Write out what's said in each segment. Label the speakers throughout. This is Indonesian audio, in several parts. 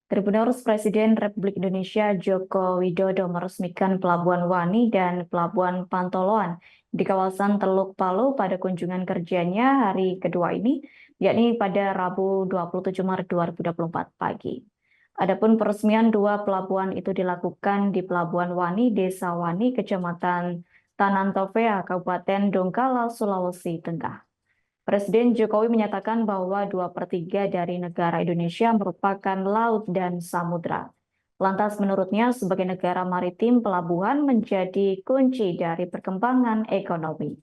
Speaker 1: Tribunal Presiden Republik Indonesia Joko Widodo meresmikan Pelabuhan Wani dan Pelabuhan Pantoloan di kawasan Teluk Palu pada kunjungan kerjanya hari kedua ini, yakni pada Rabu 27 Maret 2024 pagi. Adapun peresmian dua pelabuhan itu dilakukan di Pelabuhan Wani, Desa Wani, Kecamatan Tanantofea, Kabupaten Donggala, Sulawesi Tengah. Presiden Jokowi menyatakan bahwa 2/3 dari negara Indonesia merupakan laut dan samudra. Lantas menurutnya sebagai negara maritim, pelabuhan menjadi kunci dari perkembangan ekonomi.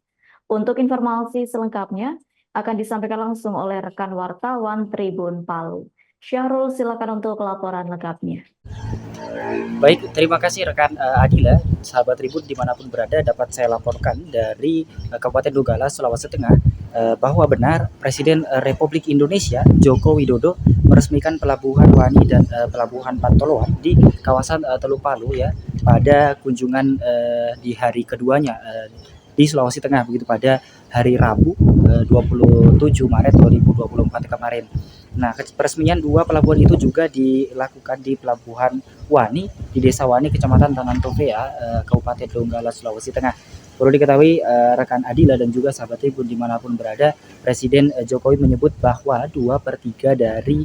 Speaker 1: Untuk informasi selengkapnya akan disampaikan langsung oleh rekan wartawan Tribun Palu. Syahrul, silakan untuk laporan lengkapnya.
Speaker 2: Baik, terima kasih rekan Adila, sahabat Tribun dimanapun berada dapat saya laporkan dari Kabupaten Donggala, Sulawesi Tengah bahwa benar Presiden Republik Indonesia Joko Widodo meresmikan Pelabuhan Wani dan Pelabuhan Pantoloan di kawasan Teluk Palu ya pada kunjungan di hari keduanya di Sulawesi Tengah begitu pada hari Rabu 27 Maret 2024 kemarin. Nah, peresmian dua pelabuhan itu juga dilakukan di Pelabuhan Wani di Desa Wani, Kecamatan Tanantofea, Kabupaten Donggala, Sulawesi Tengah. Perlu diketahui rekan Adila dan juga sahabat Tribun dimanapun berada, Presiden Jokowi menyebut bahwa 2/3 dari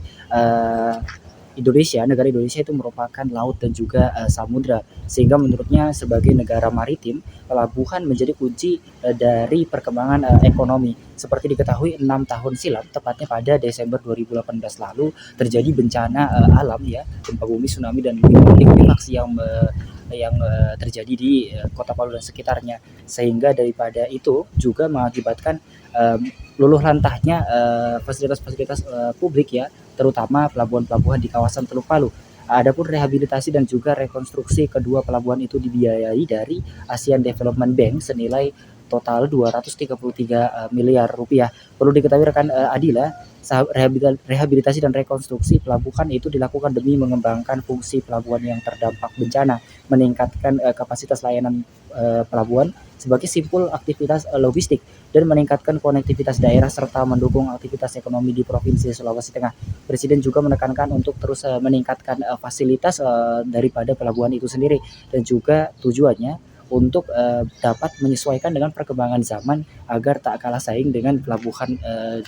Speaker 2: negara Indonesia itu merupakan laut dan juga samudra, sehingga menurutnya sebagai negara maritim, pelabuhan menjadi kunci dari perkembangan ekonomi. Seperti diketahui 6 tahun silam, tepatnya pada Desember 2018 lalu, terjadi bencana alam ya, gempa bumi, tsunami dan likuifaksi yang terjadi di Kota Palu dan sekitarnya, sehingga daripada itu juga mengakibatkan luluh lantahnya fasilitas-fasilitas publik ya, terutama pelabuhan-pelabuhan di kawasan Teluk Palu. Adapun rehabilitasi dan juga rekonstruksi kedua pelabuhan itu dibiayai dari ASEAN Development Bank senilai total 233 miliar rupiah. Perlu diketahui rekan Adila, rehabilitasi dan rekonstruksi pelabuhan itu dilakukan demi mengembangkan fungsi pelabuhan yang terdampak bencana, meningkatkan kapasitas layanan pelabuhan sebagai simpul aktivitas logistik dan meningkatkan konektivitas daerah serta mendukung aktivitas ekonomi di Provinsi Sulawesi Tengah. Presiden juga menekankan untuk terus meningkatkan fasilitas daripada pelabuhan itu sendiri dan juga tujuannya untuk dapat menyesuaikan dengan perkembangan zaman agar tak kalah saing dengan pelabuhan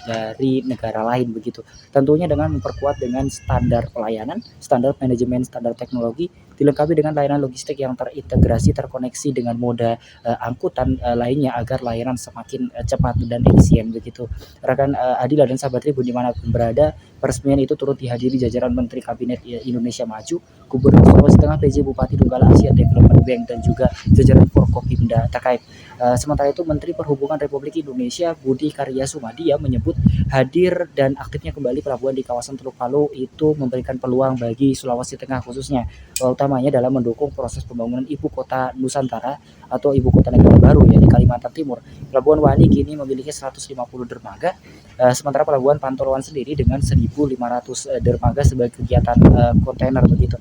Speaker 2: dari negara lain begitu. Tentunya dengan memperkuat dengan standar pelayanan, standar manajemen, standar teknologi, dilengkapi dengan layanan logistik yang terintegrasi, terkoneksi dengan moda angkutan lainnya agar layanan semakin cepat dan efisien begitu. Rekan Adila dan sahabat Tribun dimanapun berada, peresmian itu turut dihadiri jajaran Menteri Kabinet Indonesia Maju, Gubernur Sulawesi Tengah, PJ Bupati Donggala, ASEAN Development Bank dan juga jajaran Forkopimda terkait. Sementara itu Menteri Perhubungan Republik Indonesia Budi Karya Sumadi menyebut hadir dan aktifnya kembali pelabuhan di kawasan Teluk Palu itu memberikan peluang bagi Sulawesi Tengah khususnya, utamanya dalam mendukung proses pembangunan ibu kota Nusantara atau ibu kota negara baru ya di Kalimantan Timur. Pelabuhan Wani kini memiliki 150 dermaga, sementara Pelabuhan Pantoloan sendiri dengan 1.500 dermaga sebagai kegiatan kontainer begitu.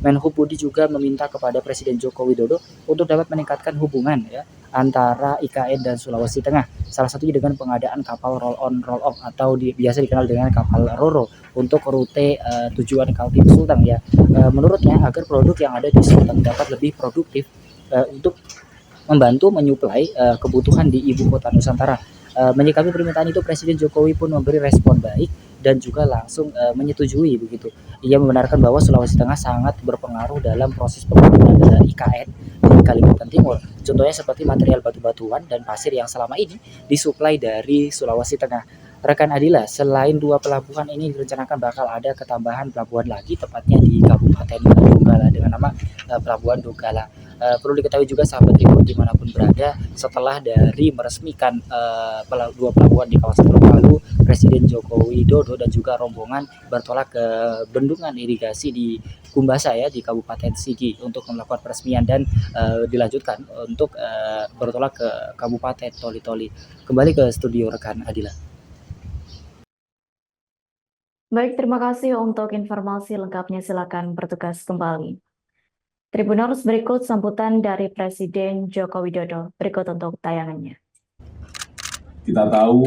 Speaker 2: Menhub Budi juga meminta kepada Presiden Joko Widodo untuk dapat meningkatkan hubungan ya antara IKN dan Sulawesi Tengah. Salah satunya dengan pengadaan kapal roll on roll off atau biasa dikenal dengan kapal Roro untuk rute tujuan Kaltim Sultan ya. Menurutnya agar produk yang ada di Sultan dapat lebih produktif untuk membantu menyuplai kebutuhan di ibu kota Nusantara. Menyikapi permintaan itu Presiden Jokowi pun memberi respon baik dan juga langsung menyetujui begitu. Ia membenarkan bahwa Sulawesi Tengah sangat berpengaruh dalam proses pembangunan IKN di Kalimantan Timur. Contohnya seperti material batu-batuan dan pasir yang selama ini disuplai dari Sulawesi Tengah. Rekan Adila, selain dua pelabuhan ini direncanakan bakal ada ketambahan pelabuhan lagi tepatnya di Kabupaten Donggala dengan nama Pelabuhan Donggala. Perlu diketahui juga sahabat Tribun dimanapun berada, setelah dari meresmikan dua pelabuhan di kawasan Teluk Palu, Presiden Joko Widodo dan juga rombongan bertolak ke bendungan irigasi di Kumbasa ya di Kabupaten Sigi untuk melakukan peresmian dan dilanjutkan untuk bertolak ke Kabupaten Toli-Toli. Kembali ke studio rekan Adila.
Speaker 1: Baik, terima kasih untuk informasi lengkapnya. Silakan bertugas kembali. Tribuners, berikut sambutan dari Presiden Joko Widodo. Berikut untuk tayangannya.
Speaker 3: Kita tahu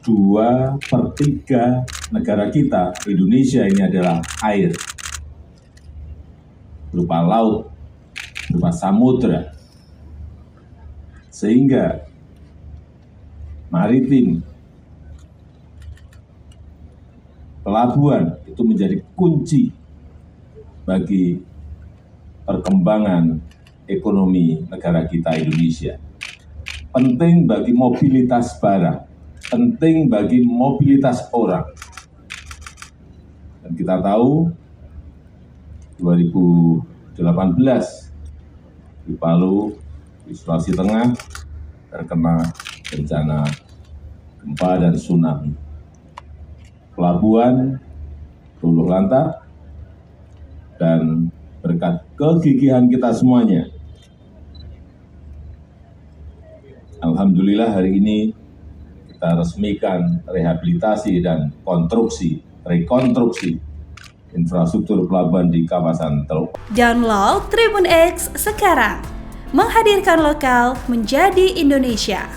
Speaker 3: 2/3 negara kita, Indonesia ini adalah air. berupa laut, berupa samudra, sehingga maritim, pelabuhan itu menjadi kunci bagi perkembangan ekonomi negara kita Indonesia. Penting bagi mobilitas barang, penting bagi mobilitas orang. Dan kita tahu 2018 di Palu, di Sulawesi Tengah terkena bencana gempa dan tsunami. Pelabuhan luluh lantak dan berkat kegigihan kita semuanya, alhamdulillah hari ini kita resmikan rehabilitasi dan rekonstruksi infrastruktur pelabuhan di kawasan Teluk.
Speaker 4: Download Tribun X sekarang, menghadirkan lokal menjadi Indonesia.